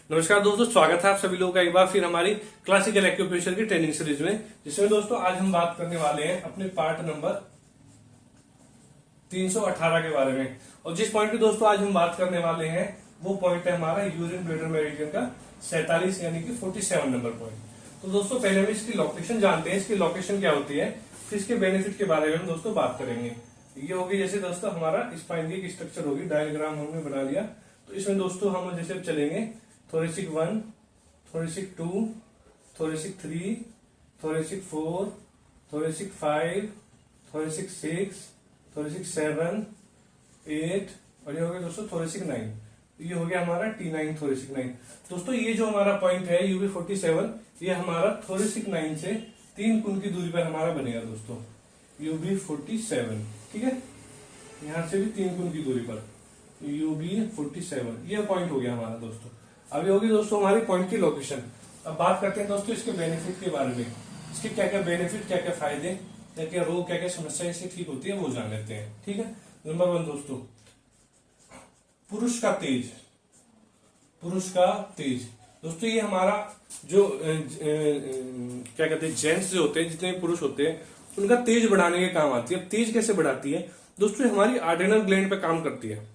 नमस्कार दोस्तों, स्वागत है आप सभी लोगों का एक बार फिर हमारी क्लासिकल एक्यूप्रेशर की ट्रेनिंग सीरीज में, जिसमें दोस्तों आज हम बात करने वाले हैं अपने पार्ट नंबर 318 के बारे में। और जिस पॉइंट की दोस्तों आज हम बात करने वाले हैं वो पॉइंट है हमारा यूरिन ब्लैडर मेरिडियन का 47 यानी कि 47 नंबर पॉइंट। तो दोस्तों पहले हम इसकी लोकेशन जानते हैं, इसकी लोकेशन क्या होती है, फिर इसके बेनिफिट के बारे में हम दोस्तों बात करेंगे। ये होगी जैसे दोस्तों हमारा स्पाइन की स्ट्रक्चर होगी, डायग्राम हमने बना लिया। तो इसमें दोस्तों हम जैसे चलेंगे thoracic 1, thoracic 2, thoracic 3, thoracic 4, thoracic 5, thoracic 6, thoracic 7, 8 और ये हो गया दोस्तों thoracic 9। ये हो गया हमारा T9 thoracic 9। दोस्तों ये जो हमारा पॉइंट है UB47, ये हमारा thoracic 9 से 3 गुण की दूरी पर हमारा बनेगा दोस्तों, UB47। ठीक है, यहां से भी 3 गुण की दूरी पर UB47 ये पॉइंट हो गया हमारा दोस्तों। अभी होगी दोस्तों हमारी पॉइंट की लोकेशन। अब बात करते हैं दोस्तों इसके बेनिफिट के बारे में, इसके क्या क्या बेनिफिट, क्या क्या फायदे, क्या क्या रोग, क्या क्या समस्या इससे ठीक होती है वो जान लेते हैं। ठीक है, नंबर 1 दोस्तों, पुरुष का तेज। पुरुष का तेज दोस्तों ये हमारा जो क्या कहते हैं जेंट्स जो होते हैं, जितने भी पुरुष होते हैं उनका तेज बढ़ाने के काम आती है। अब तेज कैसे बढ़ाती है दोस्तों, हमारी आर्डिनल ग्लैंड पे काम करती है।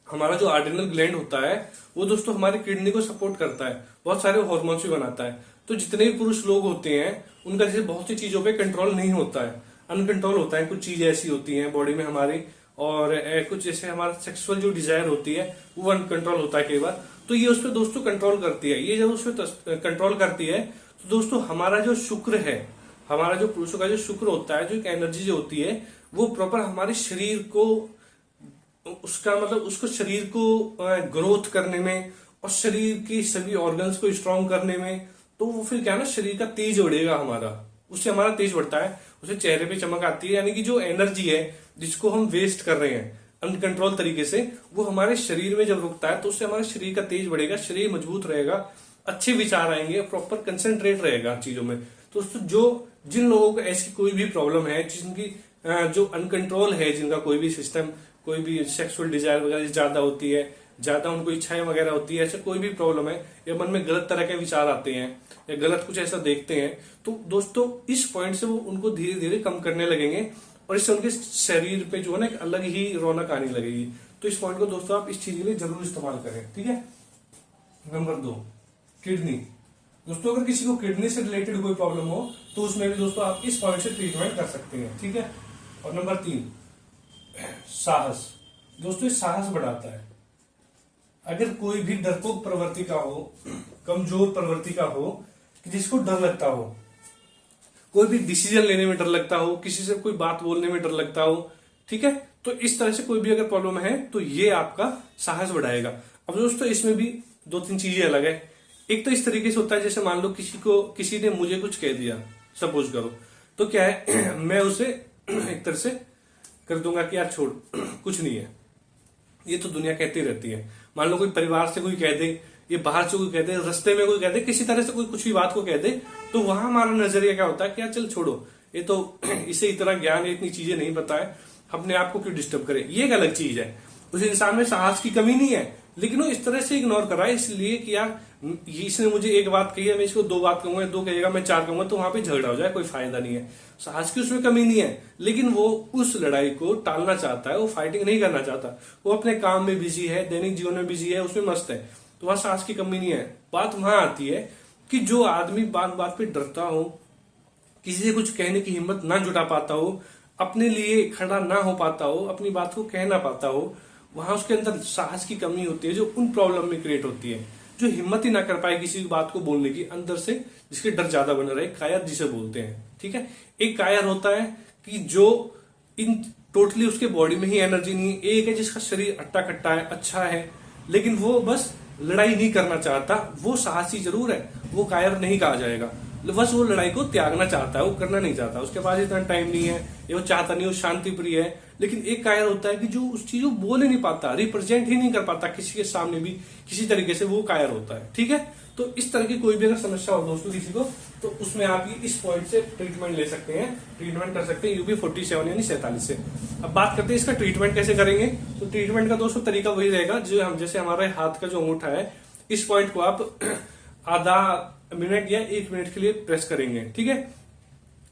हमारा जो आर्डिनल ग्लैंड होता है वो दोस्तों हमारी किडनी को सपोर्ट करता है, बहुत सारे हार्मोन्स भी बनाता है। तो जितने भी पुरुष लोग होते हैं उनका जैसे बहुत सी चीजों पे कंट्रोल नहीं होता है, अनकंट्रोल होता है। कुछ चीजें ऐसी होती हैं बॉडी में हमारी, और कुछ जैसे हमारा सेक्सुअल जो डिजायर होती है वो अनकंट्रोल होता है कई बार। तो ये उस पर दोस्तों कंट्रोल करती है। ये जब उस पर कंट्रोल करती है तो दोस्तों हमारा जो शुक्र है, हमारा जो पुरुषों का जो शुक्र होता है, जो एक एनर्जी जो होती है वो प्रॉपर हमारे शरीर को, उसका मतलब उसको शरीर को ग्रोथ करने में और शरीर की सभी ऑर्गन्स को स्ट्रांग करने में, तो वो फिर क्या है ना, शरीर का तेज बढ़ेगा हमारा, उससे हमारा तेज बढ़ता है, उससे चेहरे पे चमक आती है। यानी कि जो एनर्जी है जिसको हम वेस्ट कर रहे हैं अनकंट्रोल तरीके से, वो हमारे शरीर में जब रुकता है तो उससे हमारे शरीर का तेज बढ़ेगा, शरीर मजबूत रहेगा, अच्छे विचार आएंगे, प्रॉपर कंसेंट्रेट रहेगा चीजों में। तो जो जिन लोगों को ऐसी कोई भी प्रॉब्लम है, जिनकी जो अनकंट्रोल है, जिनका कोई भी सिस्टम, कोई भी सेक्सुअल डिजायर वगैरह ज्यादा होती है, ज्यादा उनको इच्छाएं वगैरह होती है, ऐसे कोई भी प्रॉब्लम है, या मन में गलत तरह के विचार आते हैं या गलत कुछ ऐसा देखते हैं, तो दोस्तों इस पॉइंट से वो उनको धीरे धीरे कम करने लगेंगे और इससे उनके शरीर पे जो है ना एक अलग ही रौनक आने लगेगी। तो इस पॉइंट को दोस्तों आप इस चीज के लिए जरूर इस्तेमाल करें। ठीक है, नंबर 2, किडनी। दोस्तों अगर किसी को किडनी से रिलेटेड कोई प्रॉब्लम हो तो उसमें भी दोस्तों आप इस पॉइंट से ट्रीटमेंट कर सकते हैं। ठीक है, और नंबर 3, साहस। दोस्तों ये साहस बढ़ाता है। अगर कोई भी डरपोक प्रवृत्ति का हो, कमजोर प्रवृत्ति का हो, कि जिसको डर लगता हो, कोई भी डिसीजन लेने में डर लगता हो, किसी से कोई बात बोलने में डर लगता हो, ठीक है, तो इस तरह से कोई भी अगर प्रॉब्लम है तो ये आपका साहस बढ़ाएगा। अब दोस्तों इसमें भी 2-3 चीजें अलग है। एक तो इस तरीके से होता है, जैसे मान लो किसी ने मुझे कुछ कह दिया, सपोज करो, तो क्या है मैं उसे एक तरह से कर दूंगा कि यार छोड़, कुछ नहीं है, ये तो दुनिया कहती रहती है। मान लो कोई परिवार से कोई कह दे, ये बाहर से कोई कह दे, रास्ते में कोई कह दे, किसी तरह से कोई कुछ भी बात को कह दे, तो वहां हमारा नजरिया क्या होता है कि यार चल छोड़ो, ये तो इसे इतना ज्ञान है, इतनी चीजें नहीं पता है, अपने आप को क्यों डिस्टर्ब करे। ये एक अलग चीज है। उस इंसान में साहस की कमी नहीं है, लेकिन वो इस तरह से इग्नोर कर रहा है इसलिए कि यार इसने मुझे एक बात कही है, मैं इसको 2 बात कहूंगा, 2 कहेगा मैं 4 कहूंगा, तो वहां पे झगड़ा हो जाए, कोई फायदा नहीं है। साहस की उसमें कमी नहीं है, लेकिन वो उस लड़ाई को टालना चाहता है, वो फाइटिंग नहीं करना चाहता, वो अपने काम में बिजी है, दैनिक जीवन में बिजी है, उसमें मस्त है, तो वहां साहस की कमी नहीं है। बात वहां आती है कि जो आदमी बात बात पे डरता हो, किसी से कुछ कहने की हिम्मत ना जुटा पाता हो, अपने लिए खड़ा ना हो पाता हो, अपनी बात को कह ना पाता हो, वहां उसके अंदर साहस की कमी होती है, जो उन प्रॉब्लम में क्रिएट होती है, जो हिम्मत ही ना कर पाए किसी बात को बोलने की अंदर से, जिसके डर ज्यादा बने रहे, कायर जिसे बोलते हैं। ठीक है, एक कायर होता है कि जो इन टोटली उसके बॉडी में ही एनर्जी नहीं है। एक है जिसका शरीर अट्टा कट्टा है, अच्छा है, लेकिन वो बस लड़ाई नहीं करना चाहता, वो साहसी जरूर है, वो कायर नहीं कहा जाएगा, बस वो लड़ाई को त्यागना चाहता है, वो करना नहीं चाहता, उसके पास इतना टाइम नहीं है, ये वो चाहता नहीं, वो शांति प्रिय है। लेकिन एक कायर होता है कि जो उस चीज को बोल ही नहीं पाता, रिप्रेजेंट ही नहीं कर पाता किसी के सामने भी किसी तरीके से, वो कायर होता है। ठीक है, तो इस तरह की कोई भी अगर समस्या हो दोस्तों किसी को, तो उसमें आप इस पॉइंट से ट्रीटमेंट ले सकते हैं, ट्रीटमेंट कर सकते हैं UB47 यानी 47 से। अब बात करते हैं इसका ट्रीटमेंट कैसे करेंगे। तो ट्रीटमेंट का दोस्तों तरीका वही रहेगा जो हम, जैसे हमारे हाथ का जो अंगूठा है, इस पॉइंट को आप आधा मिनट या 1 मिनट के लिए प्रेस करेंगे, ठीक है,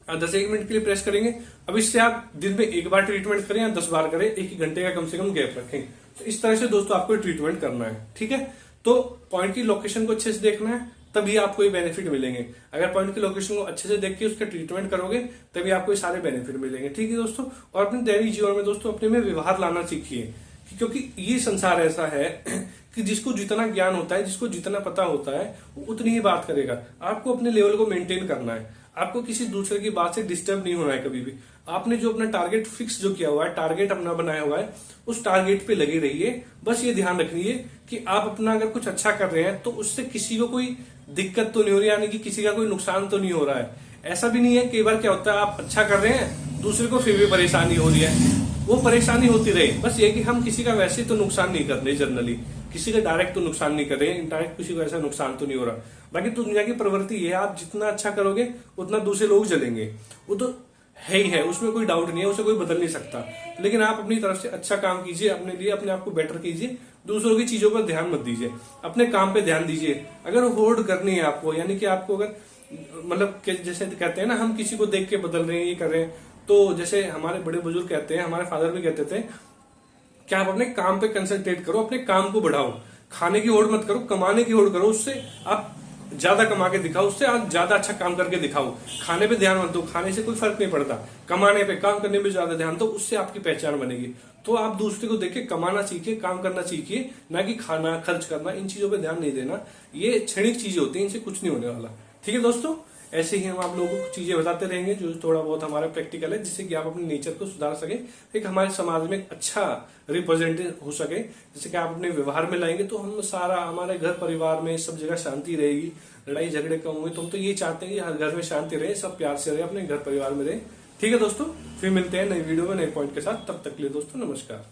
10 से 1 मिनट के लिए प्रेस करेंगे। अब इससे आप दिन में 1 बार ट्रीटमेंट करें या 10 बार करें, 1 घंटे का कम से कम गैप रखें। तो इस तरह से दोस्तों आपको ट्रीटमेंट करना है, ठीक है। तो पॉइंट की लोकेशन को अच्छे से देखना है, तभी आपको ये बेनिफिट मिलेंगे। अगर पॉइंट की लोकेशन को अच्छे से देख के उसका ट्रीटमेंट करोगे तभी आपको ये सारे बेनिफिट मिलेंगे, ठीक है दोस्तों। और अपने दैनिक जीवन में दोस्तों अपने में व्यवहार लाना सीखिए, क्योंकि ये संसार ऐसा है कि जिसको जितना ज्ञान होता है, जिसको जितना पता होता है, वो उतनी ही बात करेगा। आपको अपने लेवल को मेंटेन करना है, आपको किसी दूसरे की बात से डिस्टर्ब नहीं होना है कभी भी। आपने जो अपना टारगेट फिक्स जो किया हुआ है, टारगेट अपना बनाया हुआ है, उस टारगेट पे लगे रहिए। बस ये ध्यान रखिए कि आप अपना अगर कुछ अच्छा कर रहे हैं तो उससे किसी को कोई दिक्कत तो नहीं हो रही, यानी कि किसी का कोई नुकसान तो नहीं हो रहा है। ऐसा भी नहीं है, कई बार क्या होता है आप अच्छा कर रहे हैं, दूसरे को फिर भी परेशानी हो रही है, वो परेशानी होती रहे। बस ये कि हम किसी का वैसे तो नुकसान नहीं कर रहे, जनरली किसी का डायरेक्ट तो नुकसान नहीं कर रहे, इनडायरेक्ट किसी को ऐसा नुकसान तो नहीं हो रहा। बाकी तो दुनिया की प्रवृत्ति ये है, आप जितना अच्छा करोगे उतना दूसरे लोग जलेंगे, वो तो है ही है, उसमें कोई डाउट नहीं है, उसे कोई बदल नहीं सकता। लेकिन आप अपनी तरफ से अच्छा काम कीजिए, अपने लिए अपने आप को बेटर कीजिए, दूसरों की चीजों पर ध्यान मत दीजिए, अपने काम पे ध्यान दीजिए। अगर होड़ करनी है आपको, यानी कि आपको अगर मतलब जैसे कहते हैं ना, हम किसी को देख के बदल रहे हैं, ये कर रहे हैं, तो जैसे हमारे बड़े बुजुर्ग कहते हैं, हमारे फादर भी कहते थे कि आप अपने काम पे कंसंट्रेट करो, अपने काम को बढ़ाओ, खाने की होड़ मत करो, कमाने की होड़ करो, उससे आप ज्यादा कमा के दिखाओ, उससे आप ज्यादा अच्छा काम करके दिखाओ। खाने पे ध्यान मत दो, खाने से कोई फर्क नहीं पड़ता, कमाने पे, काम करने पे ज्यादा ध्यान दो, उससे आपकी पहचान बनेगी। तो आप दूसरे को देख के कमाना सीखिए, काम करना सीखिए, ना कि खाना, खर्च करना, इन चीजों पे ध्यान नहीं देना। ये क्षणिक चीजें होती हैं, इनसे कुछ नहीं होने वाला, ठीक है दोस्तों। ऐसे ही हम आप लोगों को चीजें बताते रहेंगे जो थोड़ा बहुत हमारा प्रैक्टिकल है, जिससे कि आप अपने नेचर को सुधार सके, एक हमारे समाज में एक अच्छा रिप्रेजेंटेटिव हो सके। जैसे कि आप अपने व्यवहार में लाएंगे तो हम सारा हमारे घर परिवार में सब जगह शांति रहेगी, लड़ाई झगड़े कम होंगे। तो हम तो ये चाहते हैं कि हर घर में शांति रहे, सब प्यार से रहे, अपने घर परिवार में रहे, ठीक है दोस्तों। फिर मिलते हैं नई वीडियो में नए पॉइंट के साथ, तब तक के लिए दोस्तों नमस्कार।